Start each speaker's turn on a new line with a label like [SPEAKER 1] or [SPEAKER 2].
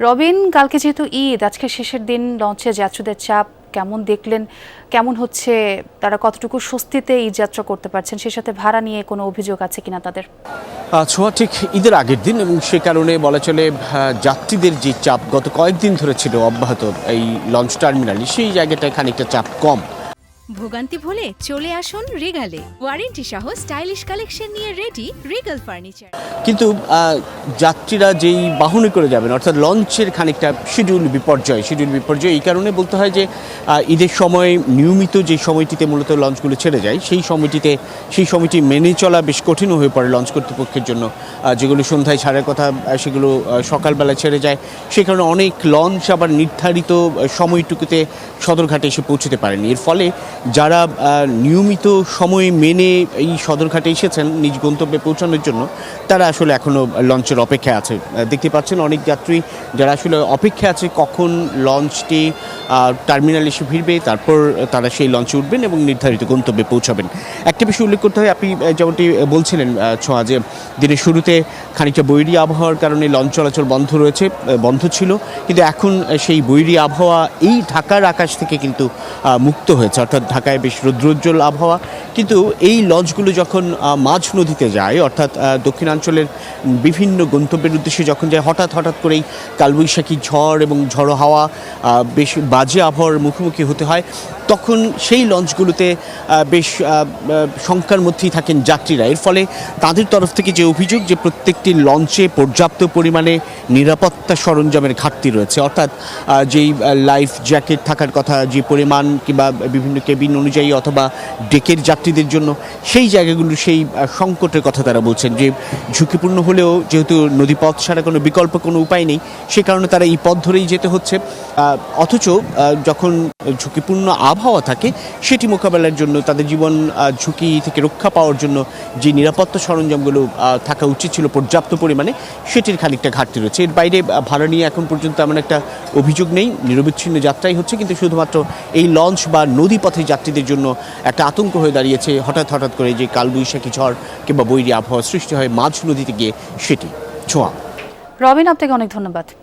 [SPEAKER 1] রবিন, কালকে যেহেতু ঈদ, আজকে শেষের দিন, লঞ্চে যাত্রীদের চাপ কেমন দেখলেন? কেমন হচ্ছে, তারা কতটুকু স্বস্তিতে ঈদ যাত্রা করতে পারছেন? সে সাথে ভাড়া নিয়ে কোনো অভিযোগ আছে কিনা তাদের?
[SPEAKER 2] ছোঁয়া ঠিক ঈদের আগের দিন এবং সে কারণে বলা চলে যাত্রীদের যে চাপ গত কয়েকদিন ধরে ছিল অব্যাহত এই লঞ্চ টার্মিনালে, সেই জায়গাটায় খানিকটা চাপ কম।
[SPEAKER 3] ভোগান্তি ভুলে চলে আসুন রিগালে, ওয়ারেন্টি সহ স্টাইলিশ কালেকশন নিয়ে রেডি রিগাল ফার্নিচার।
[SPEAKER 2] কিন্তু যাত্রীরা যেই বাহনে করে যাবেন, অর্থাৎ লঞ্চের খানিকটা শিডিউল বিপর্যয় এই কারণে বলতে হয় যে ঈদের সময় নিয়মিত যে সময়টিতে মূলত লঞ্চগুলো ছেড়ে যায়, সেই সময়টি মেনে চলা বেশ কঠিন হয়ে পড়ে লঞ্চ কর্তৃপক্ষের জন্য। যেগুলো সন্ধ্যায় ছাড়ার কথা সেগুলো সকালবেলা ছেড়ে যায়। সে কারণে অনেক লঞ্চ আবার নির্ধারিত সময়টুকুতে সদরঘাটে এসে পৌঁছতে পারেনি। এর ফলে যারা নিয়মিত সময় মেনে এই সদরঘাটে এসেছেন নিজ গন্তব্যে পৌঁছানোর জন্য, তারা আসলে এখনও লঞ্চের অপেক্ষায় আছে। দেখতে পাচ্ছেন অনেক যাত্রী যারা আসলে অপেক্ষা আছে কখন লঞ্চটি টার্মিনালে এসে ভিড়বে, তারপর তারা সেই লঞ্চে উঠবেন এবং নির্ধারিত গন্তব্যে পৌঁছাবেন। একটা বিষয় উল্লেখ করতে হয়, আপনি যেমনটি বলছিলেন ছোঁয়া, যে দিনের শুরুতে খানিকটা বৈরী আবহাওয়ার কারণে লঞ্চ চলাচল বন্ধ ছিল, কিন্তু এখন সেই বৈরী আবহাওয়া এই ঢাকার আকাশ থেকে কিন্তু মুক্ত হয়েছে। অর্থাৎ ঢাকায় বেশ রৌদ্রোজ্জ্বল আবহাওয়া, কিন্তু এই লঞ্চগুলো যখন মাঝ নদীতে যায়, অর্থাৎ দক্ষিণাঞ্চলের বিভিন্ন গন্তব্যের উদ্দেশ্যে যখন যায়, হঠাৎ করেই কালবৈশাখী ঝড় এবং ঝড়ো হাওয়া, বেশ বাজে আবহাওয়ার মুখোমুখি হতে হয়। তখন সেই লঞ্চগুলোতে বেশ শঙ্কার মধ্যেই থাকেন যাত্রীরা। এর ফলে তাদের তরফ থেকে যে অভিযোগ, যে প্রত্যেকটি লঞ্চে পর্যাপ্ত পরিমাণে নিরাপত্তা সরঞ্জামের ঘাটতি রয়েছে। অর্থাৎ যেই লাইফ জ্যাকেট থাকার কথা, যে পরিমাণ, কিংবা বিভিন্ন কেবিন অনুযায়ী অথবা ডেকের যাত্রীদের জন্য সেই জায়গাগুলোর সেই সংকটের কথা তারা বলছেন, যে ঝুঁকিপূর্ণ হলেও যেহেতু নদীপথ ছাড়া কোনো বিকল্প কোনো উপায় নেই, সে কারণে তারা এই পথ ধরেই যেতে হচ্ছে। অথচ যখন ঝুঁকিপূর্ণ আবহাওয়া থাকে, সেটি মোকাবেলার জন্য, তাদের জীবন ঝুঁকি থেকে রক্ষা পাওয়ার জন্য যে নিরাপত্তা সরঞ্জামগুলো থাকা উচিত ছিল পর্যাপ্ত পরিমাণে, সেটির খানিকটা ঘাটতি রয়েছে। এর বাইরে ভাড়া নিয়ে এখন পর্যন্ত এমন একটা অভিযোগ নেই। নিরবিচ্ছিন্ন যাত্রাই হচ্ছে, কিন্তু শুধুমাত্র এই লঞ্চ বা নদীপথে যাত্রীদের জন্য একটা আতঙ্ক হয়ে দাঁড়িয়েছে হঠাৎ করে যে কালবৈশাখী ঝড় কিংবা বৈরী আবহাওয়া সৃষ্টি হয় মাঝ নদীতে গিয়ে, সেটি। ছোঁয়া।
[SPEAKER 1] রবিন, আপনাকে অনেক ধন্যবাদ।